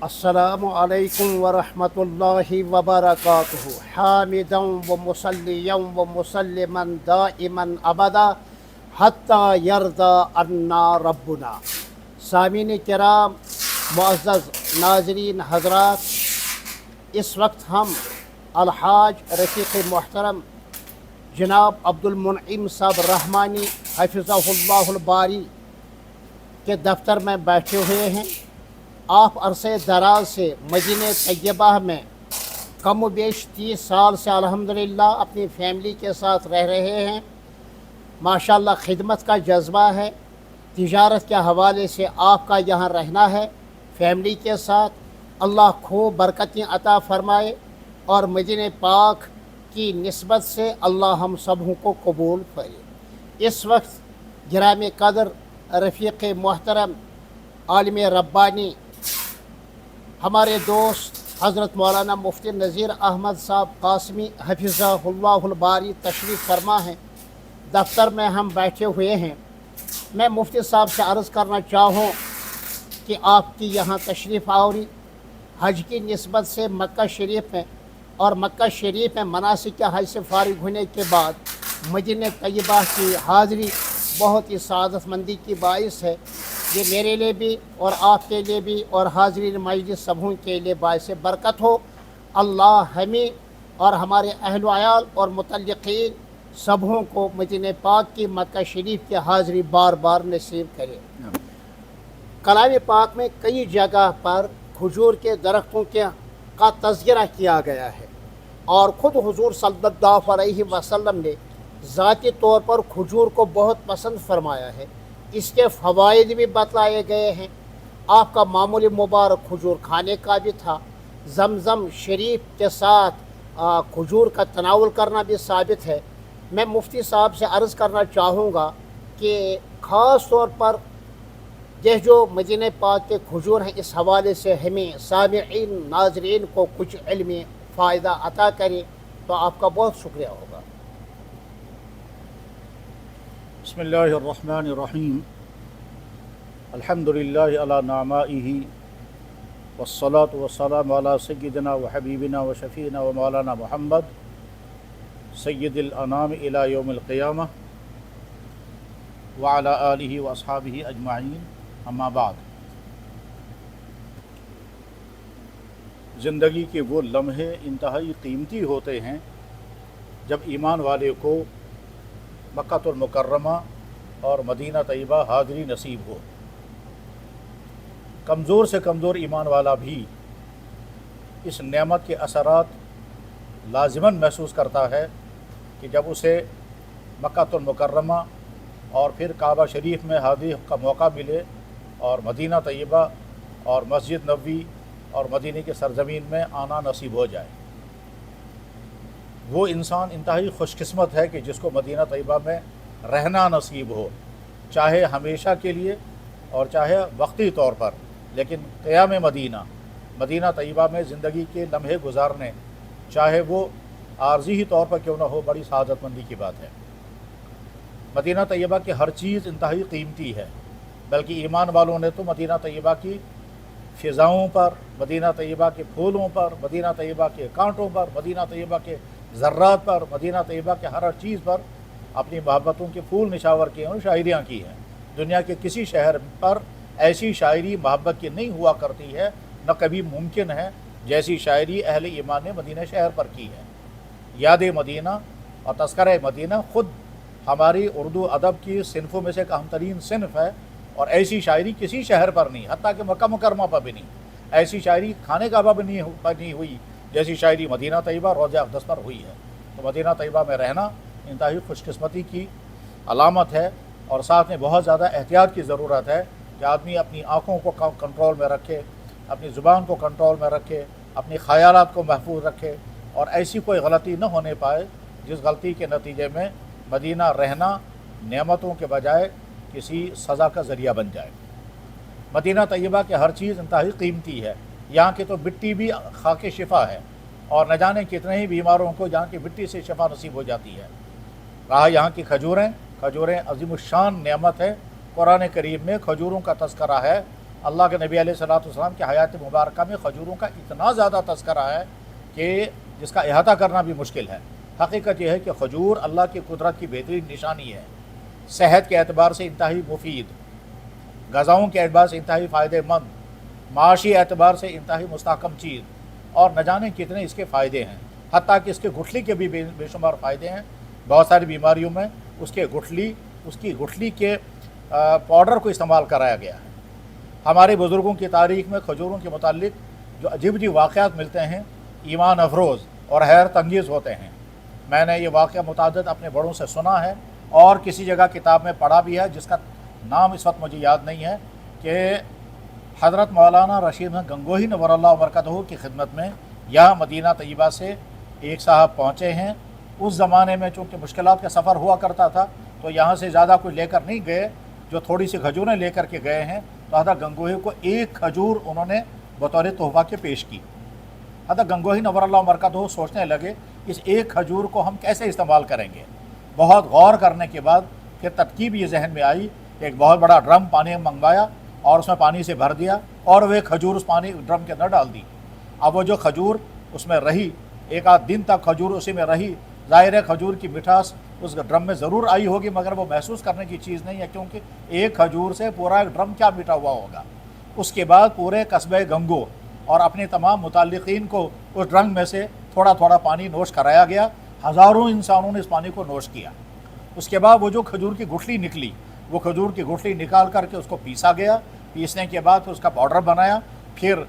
السلام علیکم ورحمۃ اللہ وبرکاتہ حامدا و مصلیا و مسلما دائما ابدا حتی یرضی عنا ربنا۔ سامعین کرام، معزز ناظرین حضرات، اس وقت ہم الحاج رفیق محترم جناب عبد المنعم صاحب رحمانی حفظہ اللہ الباری کے دفتر میں بیٹھے ہوئے ہیں۔ آپ عرصے دراز سے مدینہ طیبہ میں کم و بیش 30 سال سے الحمدللہ اپنی فیملی کے ساتھ رہ رہے ہیں۔ ماشاءاللہ خدمت کا جذبہ ہے۔ تجارت کے حوالے سے آپ کا یہاں رہنا ہے فیملی کے ساتھ۔ اللہ خوب برکتیں عطا فرمائے اور مدینہ پاک کی نسبت سے اللہ ہم سبوں کو قبول فرمائے۔ اس وقت گرامی قدر رفیق محترم عالم ربانی ہمارے دوست حضرت مولانا مفتی نذیر احمد صاحب قاسمی حفظہ اللہ الباری تشریف فرما ہیں۔ دفتر میں ہم بیٹھے ہوئے ہیں۔ میں مفتی صاحب سے عرض کرنا چاہوں کہ آپ کی یہاں تشریف آوری حج کی نسبت سے مکہ شریف میں اور مکہ شریف میں مناسک کے حج سے فارغ ہونے کے بعد مدینہ طیبہ کی حاضری بہت ہی سعادت مندی کی باعث ہے۔ یہ میرے لیے بھی اور آپ کے لیے بھی اور حاضرین مجلس سبوں کے لیے باعث برکت ہو۔ اللہ ہمیں اور ہمارے اہل و عیال اور متعلقین سبوں کو مدینہ پاک کی مکہ شریف کی حاضری بار بار نصیب کرے۔ کلام پاک میں کئی جگہ پر کھجور کے درختوں کا تذکرہ کیا گیا ہے، اور خود حضور صلی اللہ علیہ وسلم نے ذاتی طور پر کھجور کو بہت پسند فرمایا ہے۔ اس کے فوائد بھی بتلائے گئے ہیں۔ آپ کا معمولی مبارک کھجور کھانے کا بھی تھا۔ زمزم شریف کے ساتھ کھجور کا تناول کرنا بھی ثابت ہے۔ میں مفتی صاحب سے عرض کرنا چاہوں گا کہ خاص طور پر یہ جو مدینہ پاک کے کھجور ہیں اس حوالے سے ہمیں سامعین ناظرین کو کچھ علمی فائدہ عطا کریں تو آپ کا بہت شکریہ ہوگا۔ بسم اللہ الرحمن الرحیم۔ الحمدللہ علی نعمائہ والصلاة والسلام علی سیدنا و حبیبنا و شفیعنا و مولانا محمد سید الانام الی یوم القیامہ وعلی آلہ و اصحابہ اجمعین، اما بعد۔ زندگی کے وہ لمحے انتہائی قیمتی ہوتے ہیں جب ایمان والے کو مکہ المکرمہ اور مدینہ طیبہ حاضری نصیب ہو۔ کمزور سے کمزور ایمان والا بھی اس نعمت کے اثرات لازماً محسوس کرتا ہے کہ جب اسے مکہ المکرمہ اور پھر کعبہ شریف میں حاضری کا موقع ملے اور مدینہ طیبہ اور مسجد نبوی اور مدینہ کی سرزمین میں آنا نصیب ہو جائے۔ وہ انسان انتہائی خوش قسمت ہے کہ جس کو مدینہ طیبہ میں رہنا نصیب ہو، چاہے ہمیشہ کے لیے اور چاہے وقتی طور پر، لیکن قیام مدینہ طیبہ میں زندگی کے لمحے گزارنے، چاہے وہ عارضی ہی طور پر کیوں نہ ہو، بڑی سعادت مندی کی بات ہے۔ مدینہ طیبہ کی ہر چیز انتہائی قیمتی ہے، بلکہ ایمان والوں نے تو مدینہ طیبہ کی فضاؤں پر، مدینہ طیبہ کے پھولوں پر، مدینہ طیبہ کے کانٹوں پر، مدینہ طیبہ کے ذرات پر، مدینہ طیبہ کے ہر چیز پر اپنی محبتوں کے پھول نشاور کیے ہیں اور شاعریاں کی ہیں۔ دنیا کے کسی شہر پر ایسی شاعری محبت کی نہیں ہوا کرتی ہے، نہ کبھی ممکن ہے، جیسی شاعری اہل ایمان نے مدینہ شہر پر کی ہے۔ یاد مدینہ اور تذکرہ مدینہ خود ہماری اردو ادب کی صنفوں میں سے ایک اہم ترین صنف ہے، اور ایسی شاعری کسی شہر پر نہیں، حتیٰ کہ مکہ مکرمہ پر بھی نہیں۔ ایسی شاعری کھانے کعبہ بھی نہیں ہوئی جیسی شاعری مدینہ طیبہ روضہ اقدس پر ہوئی ہے۔ تو مدینہ طیبہ میں رہنا انتہائی خوش قسمتی کی علامت ہے، اور ساتھ میں بہت زیادہ احتیاط کی ضرورت ہے کہ آدمی اپنی آنکھوں کو کنٹرول میں رکھے، اپنی زبان کو کنٹرول میں رکھے، اپنی خیالات کو محفوظ رکھے، اور ایسی کوئی غلطی نہ ہونے پائے جس غلطی کے نتیجے میں مدینہ رہنا نعمتوں کے بجائے کسی سزا کا ذریعہ بن جائے۔ مدینہ طیبہ کی ہر چیز انتہائی قیمتی ہے۔ یہاں کی تو مٹی بھی خاک شفا ہے، اور نہ جانے کتنے ہی بیماروں کو یہاں کی مٹی سے شفا نصیب ہو جاتی ہے۔ رہا یہاں کی کھجوریں عظیم الشان نعمت ہے۔ قرآن کریم میں کھجوروں کا تذکرہ ہے اللہ کے نبی علیہ الصلوۃ والسلام کی حیات مبارکہ میں کھجوروں کا اتنا زیادہ تذکرہ ہے کہ جس کا احاطہ کرنا بھی مشکل ہے۔ حقیقت یہ ہے کہ کھجور اللہ کی قدرت کی بہترین نشانی ہے، صحت کے اعتبار سے انتہائی مفید، غذاؤں کے اعتبار سے انتہائی فائدہ مند، معاشی اعتبار سے انتہائی مستحکم چیز، اور نہ جانے کتنے اس کے فائدے ہیں، حتیٰ کہ اس کے گٹھلی کے بھی بے شمار فائدے ہیں۔ بہت ساری بیماریوں میں اس کی گٹھلی کے پاؤڈر کو استعمال کرایا گیا ہے۔ ہمارے بزرگوں کی تاریخ میں کھجوروں کے متعلق جو عجیب عجیب واقعات ملتے ہیں، ایمان افروز اور حیرت انگیز ہوتے ہیں۔ میں نے یہ واقعہ متعدد اپنے بڑوں سے سنا ہے اور کسی جگہ کتاب میں پڑھا بھی ہے، جس کا نام اس وقت مجھے یاد نہیں ہے، کہ حضرت مولانا رشید احمد گنگوہی نور اللہ وبرکاتہ کی خدمت میں یہاں مدینہ طیبہ سے ایک صاحب پہنچے ہیں۔ اس زمانے میں چونکہ مشکلات کا سفر ہوا کرتا تھا تو یہاں سے زیادہ کوئی لے کر نہیں گئے، جو تھوڑی سی کھجوریں لے کر کے گئے ہیں، تو حضرت گنگوہی کو ایک کھجور انہوں نے بطور تحفہ کے پیش کی۔ حضرت گنگوہی نور اللہ وبرکاتہ سوچنے لگے اس ایک کھجور کو ہم کیسے استعمال کریں گے۔ بہت غور کرنے کے بعد پھر ترکیب یہ ذہن میں آئی کہ ایک بہت بڑا ڈرم پانی منگوایا اور اس میں پانی سے بھر دیا اور وہ کھجور اس پانی ڈرم کے اندر ڈال دی۔ اب وہ جو کھجور اس میں رہی، ایک آدھ دن تک کھجور اسی میں رہی، ظاہر ہے کھجور کی مٹھاس اس ڈرم میں ضرور آئی ہوگی، مگر وہ محسوس کرنے کی چیز نہیں ہے، کیونکہ ایک کھجور سے پورا ایک ڈرم کیا میٹھا ہوا ہوگا۔ اس کے بعد پورے قصبہ گنگو اور اپنے تمام متعلقین کو اس ڈرم میں سے تھوڑا تھوڑا پانی نوش کرایا گیا۔ ہزاروں انسانوں نے اس پانی کو نوش کیا۔ اس کے بعد وہ جو کھجور کی گٹھلی نکلی، وہ کھجور کی گٹھلی نکال کر کے اس کو پیسا گیا۔ پیسنے کے بعد اس کا پاؤڈر بنایا، پھر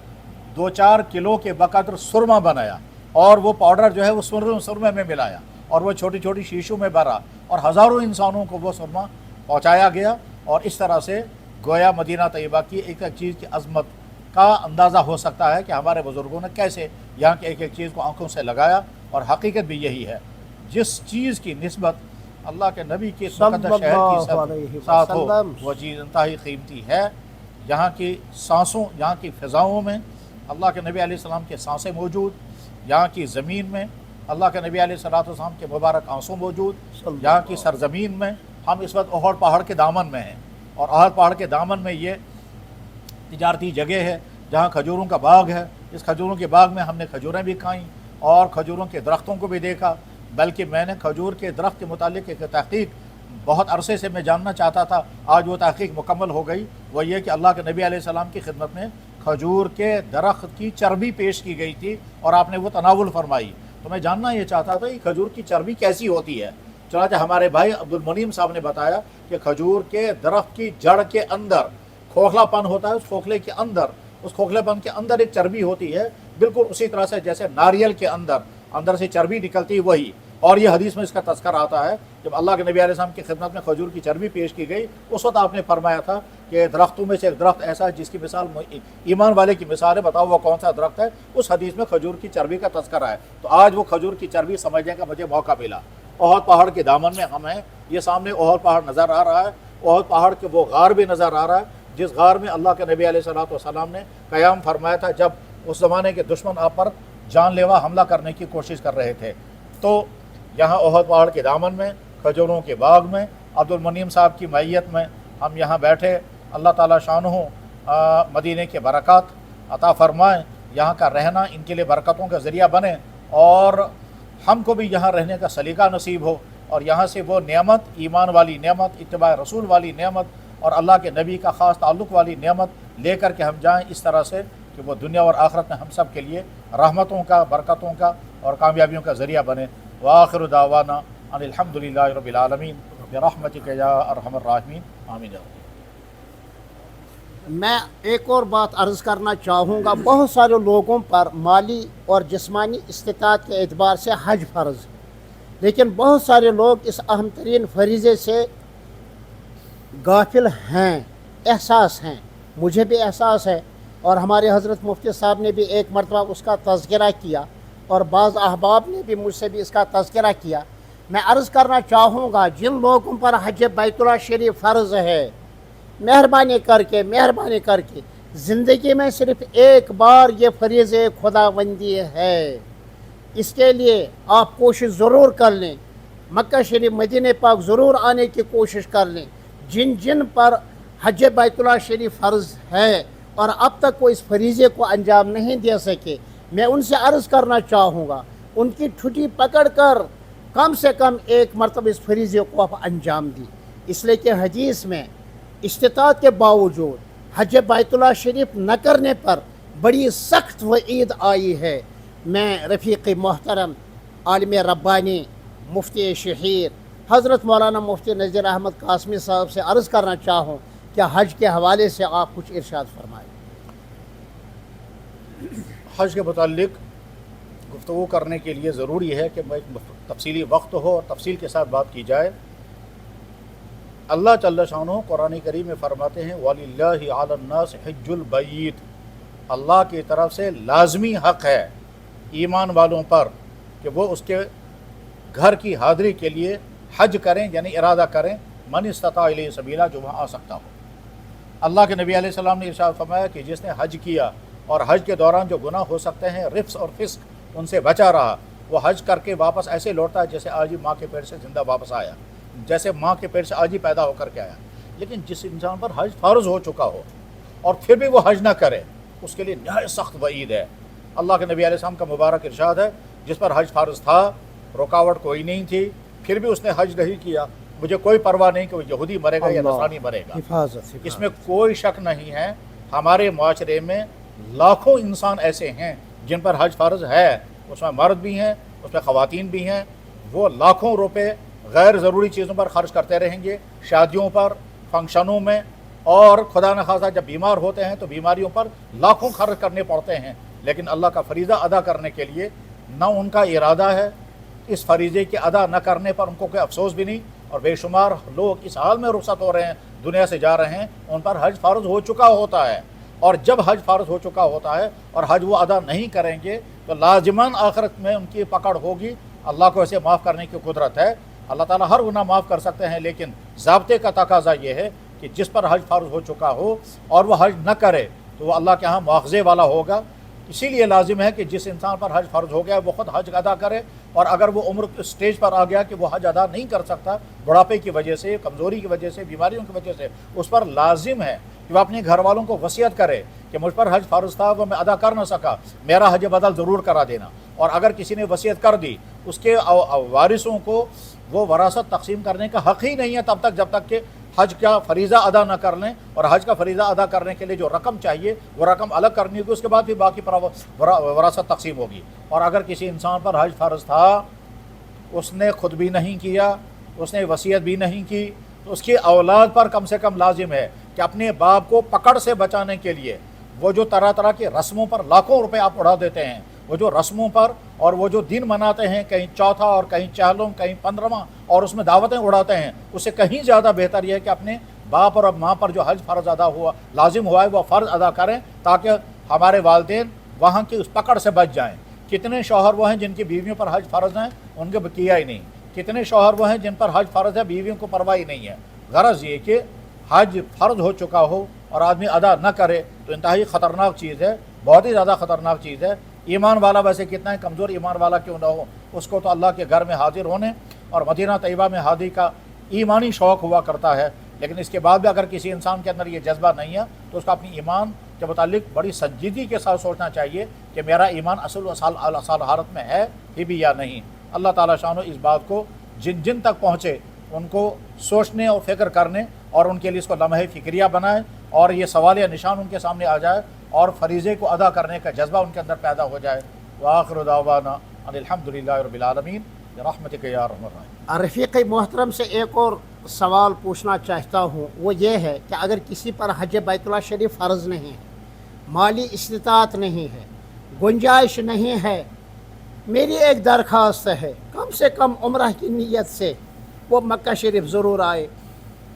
2-4 کلو کے بقدر سرما بنایا اور وہ پاؤڈر جو ہے وہ سرمے میں ملایا اور وہ چھوٹی چھوٹی شیشوں میں بھرا اور ہزاروں انسانوں کو وہ سرما پہنچایا گیا۔ اور اس طرح سے گویا مدینہ طیبہ کی ایک ایک چیز کی عظمت کا اندازہ ہو سکتا ہے کہ ہمارے بزرگوں نے کیسے یہاں کی ایک ایک چیز کو آنکھوں سے لگایا۔ اور حقیقت بھی یہی ہے، جس چیز کی نسبت اللہ کے نبی کے مقدس شہر کی ساتھ ہو وہ چیز انتہائی قیمتی ہے۔ یہاں کی سانسوں، یہاں کی فضاؤں میں اللہ کے نبی علیہ السلام کے سانسیں موجود، یہاں کی زمین میں اللہ کے نبی علیہ السلام کے مبارک آنسوں موجود، یہاں کی سرزمین میں ہم اس وقت احد پہاڑ کے دامن میں ہیں، اور احد پہاڑ کے دامن میں یہ تجارتی جگہ ہے جہاں کھجوروں کا باغ ہے۔ اس کھجوروں کے باغ میں ہم نے کھجوریں بھی کھائیں اور کھجوروں کے درختوں کو بھی دیکھا، بلکہ میں نے کھجور کے درخت کے متعلق ایک تحقیق بہت عرصے سے میں جاننا چاہتا تھا، آج وہ تحقیق مکمل ہو گئی۔ وہ یہ کہ اللہ کے نبی علیہ السلام کی خدمت میں کھجور کے درخت کی چربی پیش کی گئی تھی اور آپ نے وہ تناول فرمائی، تو میں جاننا یہ چاہتا تھا کہ کھجور کی چربی کیسی ہوتی ہے۔ چنانچہ ہمارے بھائی عبد المنیم صاحب نے بتایا کہ کھجور کے درخت کی جڑ کے اندر کھوکھلا پن ہوتا ہے، اس کھوکھلے کے اندر، اس کھوکھلے پن کے اندر ایک چربی ہوتی ہے، بالکل اسی طرح سے جیسے ناریل کے اندر سے چربی نکلتی ہے وہی۔ اور یہ حدیث میں اس کا تذکر آتا ہے، جب اللہ کے نبی علیہ السلام کی خدمت میں کھجور کی چربی پیش کی گئی، اس وقت آپ نے فرمایا تھا کہ درختوں میں سے ایک درخت ایسا ہے جس کی مثال ایمان والے کی مثال ہے، بتاؤ وہ کون سا درخت ہے؟ اس حدیث میں کھجور کی چربی کا تذکرہ ہے۔ تو آج وہ کھجور کی چربی سمجھنے کا مجھے موقع ملا۔ احد پہاڑ کے دامن میں ہم ہیں، یہ سامنے احد پہاڑ نظر آ رہا ہے، احد پہاڑ کے وہ غار بھی نظر آ رہا ہے جس غار میں اللہ کے نبی علیہ السلام نے قیام فرمایا تھا جب اس زمانے کے دشمن آپ پر جان لیوا حملہ کرنے کی کوشش کر رہے تھے۔ تو یہاں احد پہاڑ کے دامن میں کھجوروں کے باغ میں عبد المنیم صاحب کی معیت میں ہم یہاں بیٹھے۔ اللہ تعالیٰ شانہ مدینے کے برکات عطا فرمائیں، یہاں کا رہنا ان کے لیے برکتوں کا ذریعہ بنے اور ہم کو بھی یہاں رہنے کا سلیقہ نصیب ہو، اور یہاں سے وہ نعمت، ایمان والی نعمت، اتباع رسول والی نعمت اور اللہ کے نبی کا خاص تعلق والی نعمت لے کر کے ہم جائیں اس طرح سے کہ وہ دنیا اور آخرت میں ہم سب کے لیے رحمتوں کا، برکتوں کا اور کامیابیوں کا ذریعہ بنے۔ وآخر دعوانا ان الحمدللہ رب العالمین برحمتک یا ارحم الراحمین آمین۔ میں ایک اور بات عرض کرنا چاہوں گا، بہت سارے لوگوں پر مالی اور جسمانی استطاعت کے اعتبار سے حج فرض ہے، لیکن بہت سارے لوگ اس اہم ترین فریضے سے غافل ہیں، احساس ہیں، مجھے بھی احساس ہے اور ہمارے حضرت مفتی صاحب نے بھی ایک مرتبہ اس کا تذکرہ کیا اور بعض احباب نے بھی مجھ سے بھی اس کا تذکرہ کیا۔ میں عرض کرنا چاہوں گا جن لوگوں پر حج بیت اللہ شریف فرض ہے، مہربانی کر کے زندگی میں صرف ایک بار یہ فریضے خداوندی ہے، اس کے لیے آپ کوشش ضرور کر لیں، مکہ شریف مدینہ پاک ضرور آنے کی کوشش کر لیں۔ جن پر حج بیت اللہ شریف فرض ہے اور اب تک وہ اس فریضے کو انجام نہیں دے سکے، میں ان سے عرض کرنا چاہوں گا ان کی ٹھٹی پکڑ کر کم سے کم ایک مرتبہ اس فریضے کو آپ انجام دی، اس لیے کہ حدیث میں استطاعت کے باوجود حج بیت اللہ شریف نہ کرنے پر بڑی سخت وعید آئی ہے۔ میں رفیق محترم عالم ربانی مفتی شہیر حضرت مولانا مفتی نذیر احمد قاسمی صاحب سے عرض کرنا چاہوں کہ حج کے حوالے سے آپ کچھ ارشاد فرمائیں۔ حج کے متعلق گفتگو کرنے کے لیے ضروری ہے کہ ایک تفصیلی وقت ہو اور تفصیل کے ساتھ بات کی جائے۔ اللہ جل شانہ قرآن کریم میں فرماتے ہیں وَلِلَّهِ عَلَى النَّاسِ حِجُّ الْبَيْتِ، اللہ کی طرف سے لازمی حق ہے ایمان والوں پر کہ وہ اس کے گھر کی حاضری کے لیے حج کریں، یعنی ارادہ کریں، من استطاع الیہ سبیلا، جو وہاں آ سکتا ہو۔ اللہ کے نبی علیہ السلام نے ارشاد فرمایا کہ جس نے حج کیا اور حج کے دوران جو گناہ ہو سکتے ہیں، رفث اور فسق، ان سے بچا رہا، وہ حج کر کے واپس ایسے لوٹتا ہے جیسے آج ہی ماں کے پیٹ سے زندہ واپس آیا، جیسے ماں کے پیٹ سے آج ہی پیدا ہو کر کے آیا۔ لیکن جس انسان پر حج فرض ہو چکا ہو اور پھر بھی وہ حج نہ کرے، اس کے لیے نہایت سخت وعید ہے۔ اللہ کے نبی علیہ السلام کا مبارک ارشاد ہے جس پر حج فرض تھا، رکاوٹ کوئی نہیں تھی، پھر بھی اس نے حج نہیں کیا، مجھے کوئی پرواہ نہیں کہ وہ یہودی مرے گا یا نصرانی مرے گا۔ اس میں کوئی شک نہیں ہے، ہمارے معاشرے میں لاکھوں انسان ایسے ہیں جن پر حج فرض ہے، اس میں مرد بھی ہیں، اس میں خواتین بھی ہیں، وہ لاکھوں روپے غیر ضروری چیزوں پر خرچ کرتے رہیں گے، شادیوں پر، فنکشنوں میں، اور خدا نخواستہ جب بیمار ہوتے ہیں تو بیماریوں پر لاکھوں خرچ کرنے پڑتے ہیں، لیکن اللہ کا فریضہ ادا کرنے کے لیے نہ ان کا ارادہ ہے، اس فریضے کے ادا نہ کرنے پر ان کو کوئی افسوس بھی نہیں، اور بے شمار لوگ اس حال میں رخصت ہو رہے ہیں، دنیا سے جا رہے ہیں، ان پر حج فرض ہو چکا ہوتا ہے، اور جب حج فرض ہو چکا ہوتا ہے اور حج وہ ادا نہیں کریں گے تو لازماً آخرت میں ان کی پکڑ ہوگی۔ اللہ کو اسے معاف کرنے کی قدرت ہے، اللہ تعالیٰ ہر گناہ معاف کر سکتے ہیں، لیکن ضابطے کا تقاضا یہ ہے کہ جس پر حج فرض ہو چکا ہو اور وہ حج نہ کرے تو وہ اللہ کے ہاں مواخذے والا ہوگا۔ اسی لیے لازم ہے کہ جس انسان پر حج فرض ہو گیا وہ خود حج ادا کرے، اور اگر وہ عمر اسٹیج پر آ گیا کہ وہ حج ادا نہیں کر سکتا، بڑھاپے کی وجہ سے، کمزوری کی وجہ سے، بیماریوں کی وجہ سے، اس پر لازم ہے کہ وہ اپنے گھر والوں کو وصیت کرے کہ مجھ پر حج فرض تھا، وہ میں ادا کر نہ سکا، میرا حج بدل ضرور کرا دینا۔ اور اگر کسی نے وصیت کر دی، اس کے وارثوں کو وہ وراثت تقسیم کرنے کا حق ہی نہیں ہے تب تک جب تک کہ حج کا فریضہ ادا نہ کر لیں، اور حج کا فریضہ ادا کرنے کے لیے جو رقم چاہیے وہ رقم الگ کرنی ہوگی، اس کے بعد بھی باقی وراثت تقسیم ہوگی۔ اور اگر کسی انسان پر حج فرض تھا، اس نے خود بھی نہیں کیا، اس نے وصیت بھی نہیں کی، تو اس کی اولاد پر کم سے کم لازم ہے کہ اپنے باپ کو پکڑ سے بچانے کے لیے وہ جو طرح طرح کی رسموں پر لاکھوں روپے آپ اڑا دیتے ہیں، وہ جو رسموں پر اور وہ جو دن مناتے ہیں، کہیں چوتھا اور کہیں چہلم، کہیں 15واں، اور اس میں دعوتیں اڑاتے ہیں، اس سے کہیں زیادہ بہتر یہ ہے کہ اپنے باپ اور ماں پر جو حج فرض ادا ہوا لازم ہوا ہے وہ فرض ادا کریں، تاکہ ہمارے والدین وہاں کی اس پکڑ سے بچ جائیں۔ کتنے شوہر وہ ہیں جن کی بیویوں پر حج فرض ہیں، ان کے کیا ہی نہیں، کتنے شوہر وہ ہیں جن پر حج فرض ہے، بیویوں کو پرواہ ہی نہیں ہے۔ غرض یہ کہ حج فرض ہو چکا ہو اور آدمی ادا نہ کرے تو انتہائی خطرناک چیز ہے، بہت ہی زیادہ خطرناک چیز ہے۔ ایمان والا ویسے کتنا ہے کمزور ایمان والا کیوں نہ ہو، اس کو تو اللہ کے گھر میں حاضر ہونے اور مدینہ طیبہ میں حاضری کا ایمانی شوق ہوا کرتا ہے، لیکن اس کے بعد بھی اگر کسی انسان کے اندر یہ جذبہ نہیں ہے تو اس کا اپنی ایمان کے متعلق بڑی سنجیدگی کے ساتھ سوچنا چاہیے کہ میرا ایمان اصل و اصل حالت میں ہے ہی بھی یا نہیں۔ اللہ تعالیٰ شانہ اس بات کو جن جن تک پہنچے ان کو سوچنے اور فکر کرنے اور ان کے لیے اس کو لمحہ فکریہ بنائیں، اور یہ سوال یا نشان ان کے سامنے آ جائے اور فریضے کو ادا کرنے کا جذبہ ان کے اندر پیدا ہو جائے۔ وآخر دعوانا ان الحمدللہ رب العالمین برحمتک یا ارحم الراحمین۔ رفیق محترم سے ایک اور سوال پوچھنا چاہتا ہوں، وہ یہ ہے کہ اگر کسی پر حج بیت اللہ شریف فرض نہیں ہے، مالی استطاعت نہیں ہے، گنجائش نہیں ہے، میری ایک درخواست ہے کم سے کم عمرہ کی نیت سے وہ مکہ شریف ضرور آئے،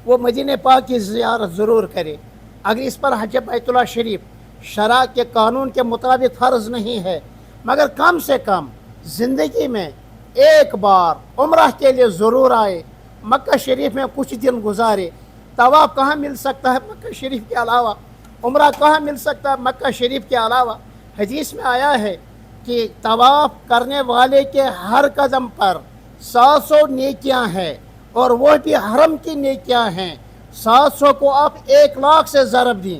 وہ مدینہ پاک کی زیارت ضرور کرے۔ اگر اس پر حج بیت اللہ شریف شرع کے قانون کے مطابق فرض نہیں ہے، مگر کم سے کم زندگی میں ایک بار عمرہ کے لیے ضرور آئے، مکہ شریف میں کچھ دن گزارے۔ طواف کہاں مل سکتا ہے مکہ شریف کے علاوہ؟ عمرہ کہاں مل سکتا ہے مکہ شریف کے علاوہ؟ حدیث میں آیا ہے کہ طواف کرنے والے کے ہر قدم پر 700 نیکیاں ہیں، اور وہ بھی حرم کی نیکیاں ہیں۔ 700 کو آپ 1 لاکھ سے ضرب دیں،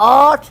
8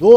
2